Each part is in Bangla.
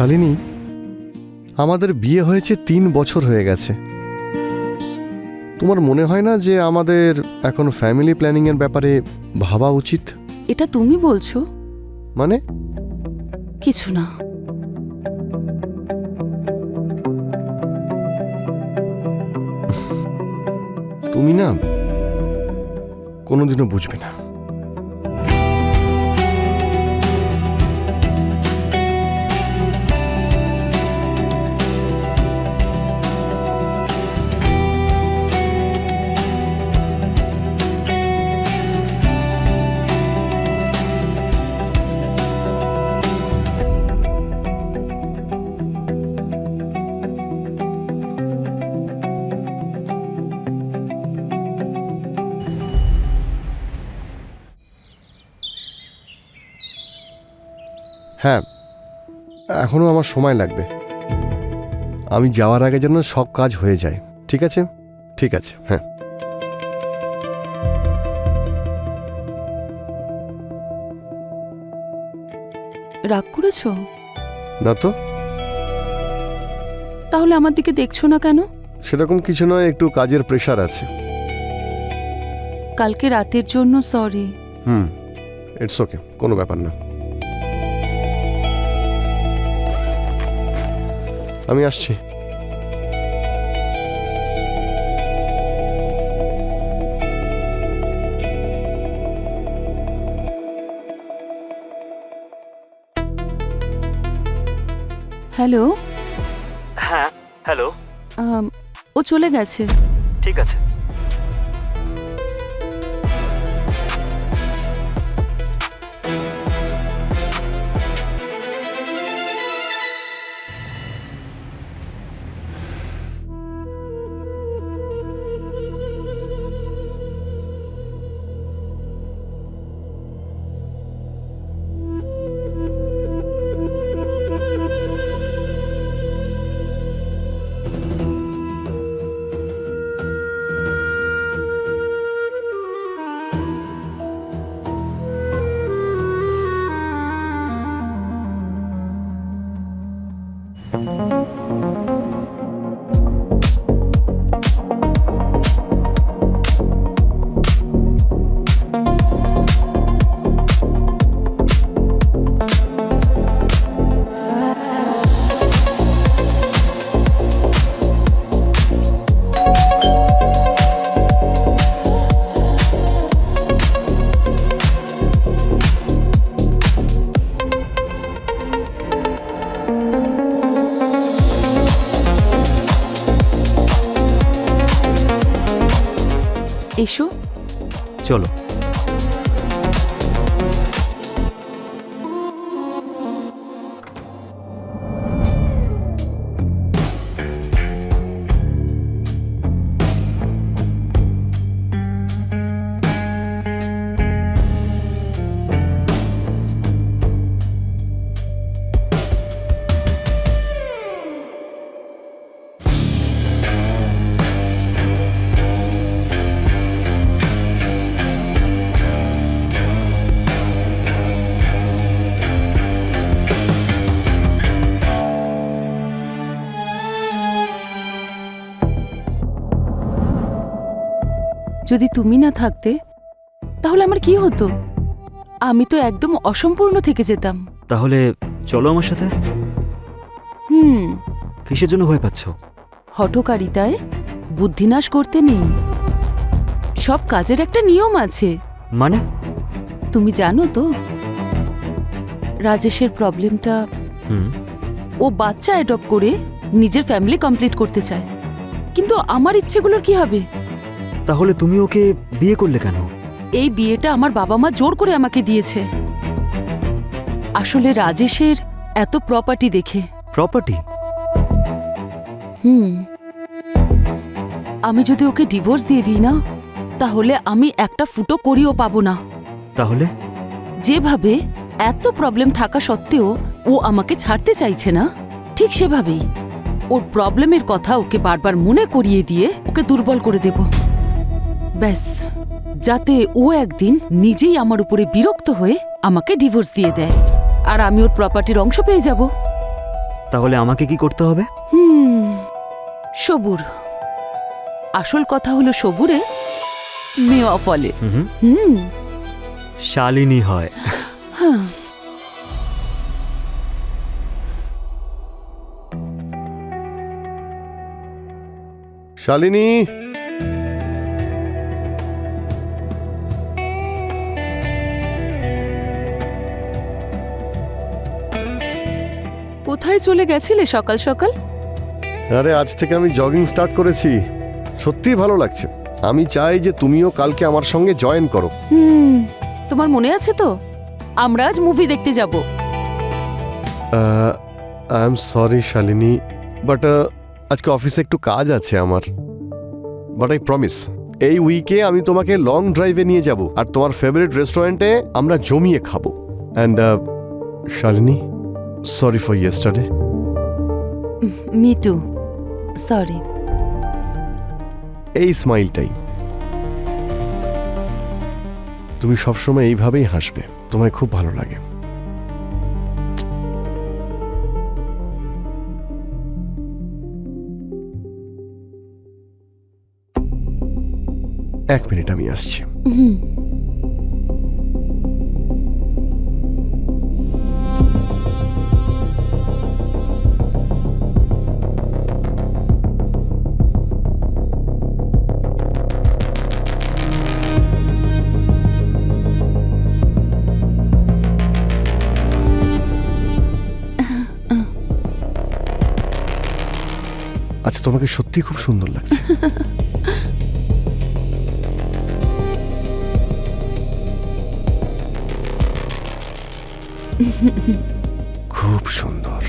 শালিনী, আমাদের বিয়ে হয়েছে 3 বছর হয়ে গেছে। তোমার মনে হয় না যে আমাদের এখন ফ্যামিলি প্ল্যানিং এর ব্যাপারে ভাবা উচিত? এটা তুমি বলছো? মানে কিছু না। তুমি না কোনোদিনও বুঝবে না। হ্যাঁ, এখনো আমার সময় লাগবে। আমি যাওয়ার আগে যেন সব কাজ হয়ে যায়। ঠিক আছে? ঠিক আছে, হ্যাঁ। রাগ করেছো? না তো, তাহলে আমার দিকে দেখছো না কেন? সেরকম কিছু নয়, একটু কাজের প্রেশার আছে। কালকে রাতের জন্য সরি। ইটস ওকে, কোনো ব্যাপার না। আমি আসছি। হ্যালো। হ্যাঁ, হ্যালো। ও চলে গেছে। ঠিক আছে। এসো। চলো। যদি তুমি না থাকতে তাহলে আমার কি হতো? আমি তো একদম অসম্পূর্ণ থেকে যেতাম। তাহলে চলো আমার সাথে। কিসের জন্য ভয় পাচ্ছ? হঠকারিতায় বুদ্ধিনাশ করতে নেই। সব কাজের একটা নিয়ম আছে। মানে? তুমি জানো তো রাজেশের প্রবলেমটা। ও বাচ্চা অ্যাডপ্ট করে নিজের ফ্যামিলি কমপ্লিট করতে চায়, কিন্তু আমার ইচ্ছেগুলোর কি হবে? তাহলে তুমি ওকে বিয়ে করলে কেন? এই বিয়েটা আমার বাবা মা জোর করে আমাকে দিয়েছে। আসলে রাজেশের এত প্রপার্টি দেখে। প্রপার্টি? আমি যদি ওকে ডিভোর্স দিয়ে দিই না, তাহলে আমি একটা ফুটো করিও পাবো না। তাহলে? যেভাবে এত প্রবলেম থাকা সত্ত্বেও ও আমাকে ছাড়তে চাইছে না, ঠিক সেভাবেই ওর প্রবলেমের কথা ওকে বারবার মনে করিয়ে দিয়ে ওকে দুর্বল করে দেব। ব্যাস, যাতে ও একদিন নিজেই আমার উপরে বিরক্ত হয়ে আমাকে ডিভোর্স দিয়ে দেয়, আর আমি ওর প্রপার্টির অংশ পেয়ে যাব। তাহলে আমাকে কি করতে হবে? সবুর। আসল কথা হলো সবুরে মেওয়া ফলে। হুম, শালিনী হয়। শালিনী, কোথায় চলে গেছিলে সকাল সকাল? আরে আজ থেকে আমি জগিং স্টার্ট করেছি, সত্যিই ভালো লাগছে। আমি চাই যে তুমিও কালকে আমার সঙ্গে জয়েন করো। তোমার মনে আছে তো আমরা আজ মুভি দেখতে যাব। I am sorry Shalini, but আজকে অফিসে একটু কাজ আছে আমার। বাট আই প্রমিস, এই উইকে আমি তোমাকে লং ড্রাইভে নিয়ে যাব আর তোমার ফেভারিট রেস্টুরেন্টে আমরা জমিয়ে খাবো। And Shalini, sorry for yesterday. Me two, sorry. এই স্মাইলটাই, তুমি সবসময় এইভাবেই হাসবে, তোমায় খুব ভালো লাগে। এক মিনিট, আমি আসছি। আচ্ছা, তোমাকে সত্যি খুব সুন্দর লাগছে। খুব সুন্দর।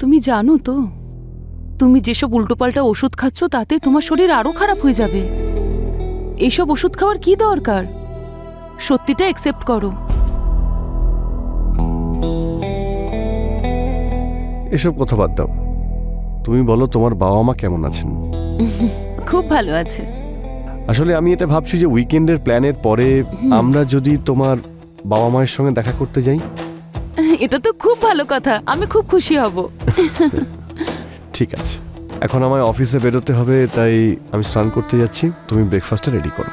তুমি জানো তো, তুমি যেসব উল্টোপাল্টা ওষুধ খাচ্ছ তাতে তোমার শরীর আরো খারাপ হয়ে যাবে। এইসব ওষুধ খাওয়ার কি দরকার? সত্যিটা অ্যাকসেপ্ট করো। এসব কথা বাদ দাও, তুমি বলো তোমার বাবা মা কেমন আছেন? খুব ভালো আছে। আসলে আমি এটা ভাবছি যে উইকেন্ডের প্ল্যানের পরে আমরা যদি তোমার বাবা মায়ের সঙ্গে দেখা করতে যাই। এটা তো খুব ভালো কথা, আমি খুব খুশি হব। ঠিক আছে, এখন আমায় অফিসে বেরোতে হবে, তাই আমি স্নান করতে যাচ্ছি। তুমি ব্রেকফাস্টটা রেডি করো।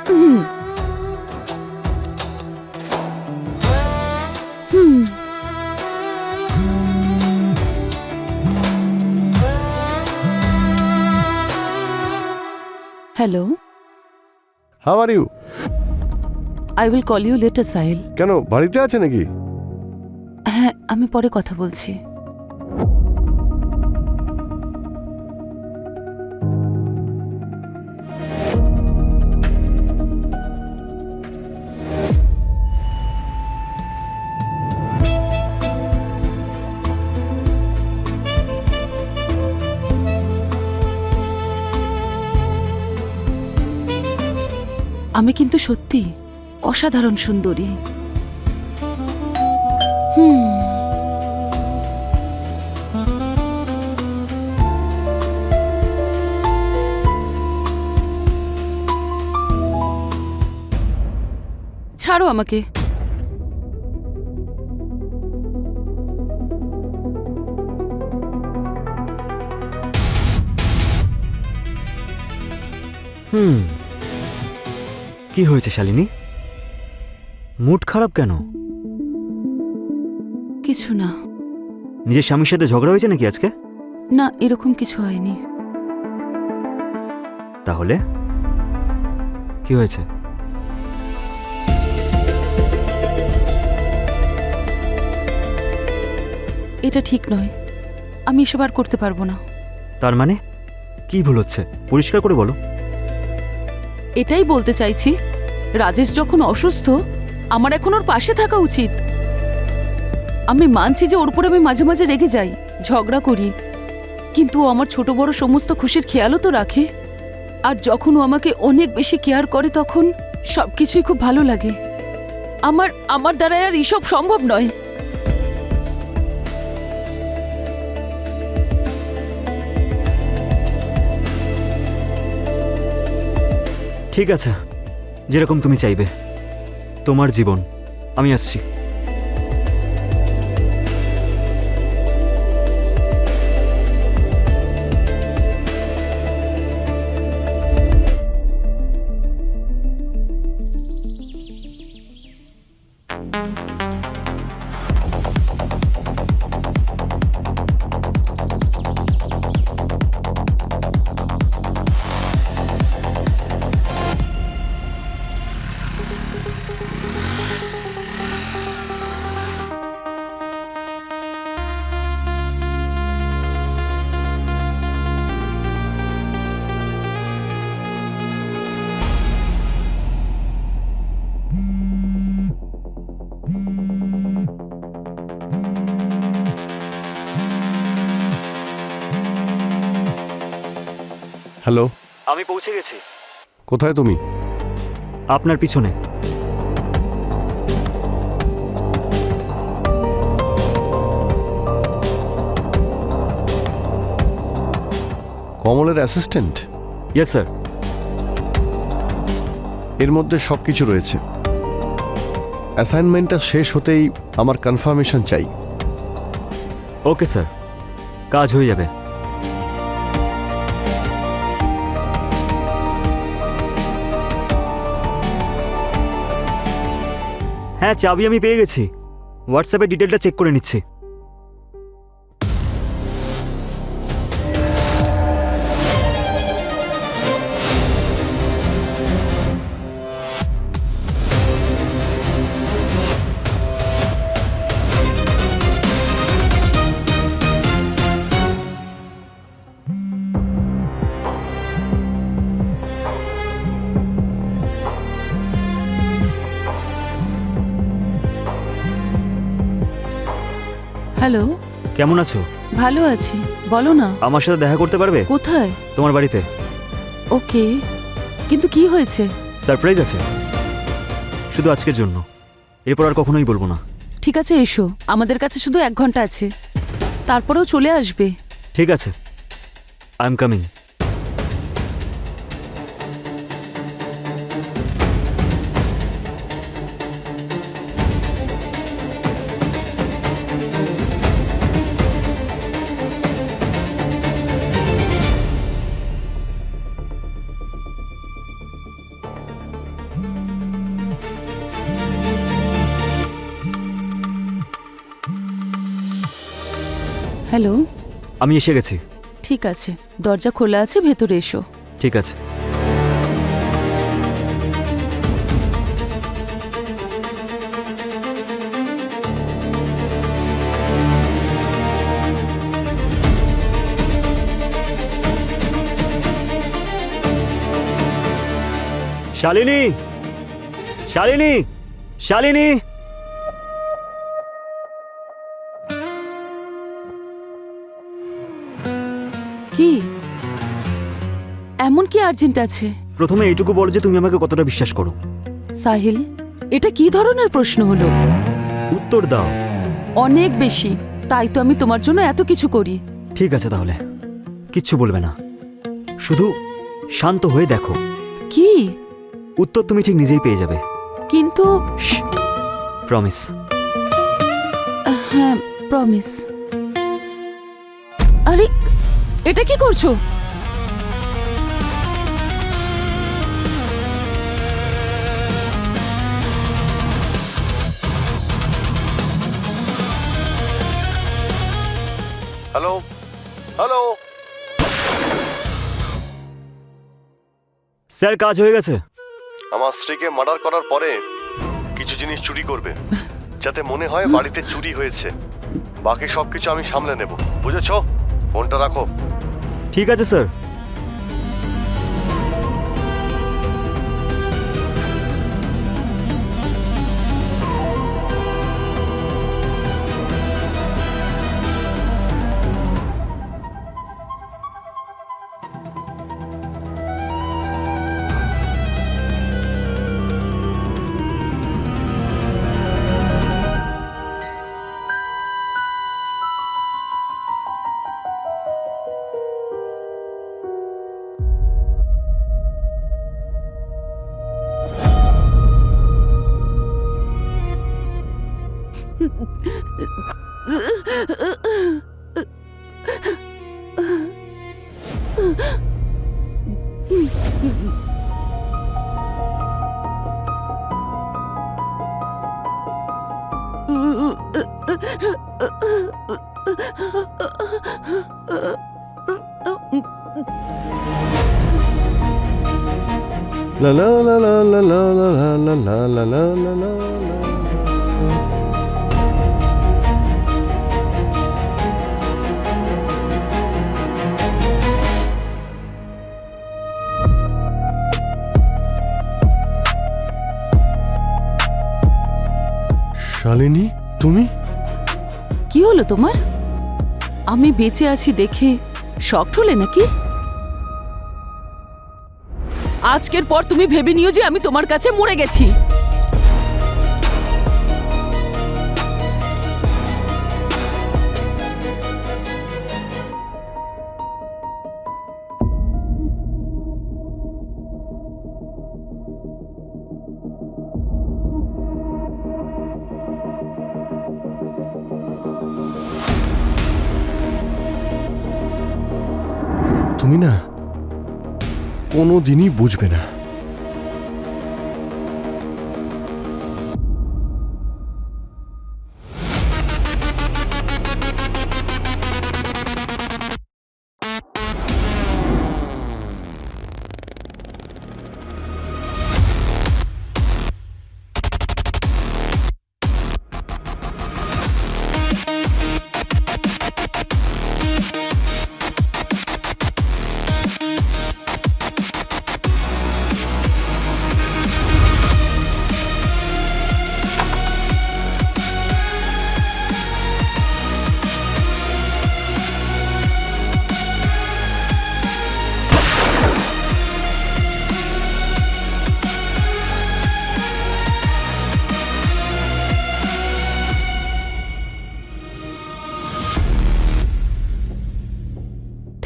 Hello, how are you? I will call you later Sahil. কেন, বাড়িতে আছে নাকি? হ্যাঁ, আমি পরে কথা বলছি। আমি কিন্তু সত্যি অসাধারণ সুন্দরী। ছাড়ো আমাকে। কি হয়েছে শালিনী? মুড খারাপ কেন? কিছু না। নিজের স্বামীর সাথে ঝগড়া হয়েছে নাকি আজকে? না, এরকম কিছু হয়নি। তাহলে কি হয়েছে? এটা ঠিক নয়, আমি এসব আর করতে পারবো না। তার মানে কি ভুল হচ্ছে পরিষ্কার করে বলো। এটাই বলতে চাইছি, রাজেশ যখন অসুস্থ আমার এখন ওর পাশে থাকা উচিত। আমি মানছি যে ওর উপর আমি মাঝে মাঝে রেগে যাই, ঝগড়া করি, কিন্তু ও আমার ছোট বড় সমস্ত খুশির খেয়ালও তো রাখে। আর যখন ও আমাকে অনেক বেশি কেয়ার করে তখন সবকিছুই খুব ভালো লাগে। আমার দ্বারা আর এসব সম্ভব নয়। ঠিক আছে, যেরকম তুমি চাইবে, তোমার জীবন। আমি আসছি। হ্যালো, আমি পৌঁছে গেছি। কোথায় তুমি? আপনার পিছনে। কমলের অ্যাসিস্ট্যান্ট? Yes sir. এর মধ্যে সব কিছু রয়েছে। অ্যাসাইনমেন্টটা শেষ হতেই আমার কনফার্মেশন চাই। ওকে স্যার, কাজ হয়ে যাবে। হ্যাঁ, চাবি আমি পেয়ে গেছি। হোয়াটসঅ্যাপে ডিটেলটা চেক করে নিচ্ছি। হ্যালো, কেমন আছো? ভালো আছি, বলো না। আমার সাথে দেখা করতে পারবে? কোথায়? তোমার বাড়িতে। ওকে, কিন্তু কি হয়েছে? সারপ্রাইজ আছে, শুধু আজকের জন্য। এরপর আর কখনোই বলবো না। ঠিক আছে, এসো। আমাদের কাছে শুধু 1 ঘন্টা আছে, তারপরেও চলে আসবে। ঠিক আছে, আই এম কামিং। হ্যালো, আমি এসে গেছি। ঠিক আছে, দরজা খোলা আছে, ভেতরে এসো। ঠিক আছে। শালিনী, শালিনী, শালিনী। কি এমন কি আর্জেন্ট আছে? প্রথমে এইটুকু বলো যে তুমি আমাকে কতটা বিশ্বাস করো। সাহিল, এটা কি ধরনের প্রশ্ন হলো? উত্তর দাও। অনেক বেশি, তাই তো আমি তোমার জন্য এত কিছু করি। ঠিক আছে, তাহলে কিচ্ছু বলবে না, শুধু শান্ত হয়ে দেখো। কি? উত্তর তুমি ঠিক নিজেই পেয়ে যাবে। কিন্তু প্রমিস। হ্যাঁ, প্রমিস। আরে, এটা কি করছো? Hello, hello. স্যার, কাজ হয়ে গেছে। আমার স্ত্রীকে মার্ডার করার পরে কিছু জিনিস চুরি করবে, যাতে মনে হয় বাড়িতে চুরি হয়েছে। বাকি সবকিছু আমি সামলে নেব, বুঝেছো? ফোনটা রাখো। ঠিক আছে স্যার। লা লা লা লা লা লা লা লা লা লা লা লা লা। শালিনী, তুমি? কি হলো তোমার? আমি বেঁচে আছি দেখে শকড হলে নাকি? আজকের পর তুমি ভেবে নিও যে আমি তোমার কাছে মরে গেছি। তুমি না কোনো দিনই বুঝবে না।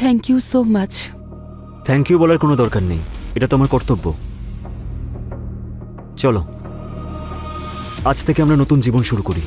Thank you so much. Thank you বলার কোনো দরকার নেই, এটা তো আমার কর্তব্য। চলো, আজ থেকে আমরা নতুন জীবন শুরু করি।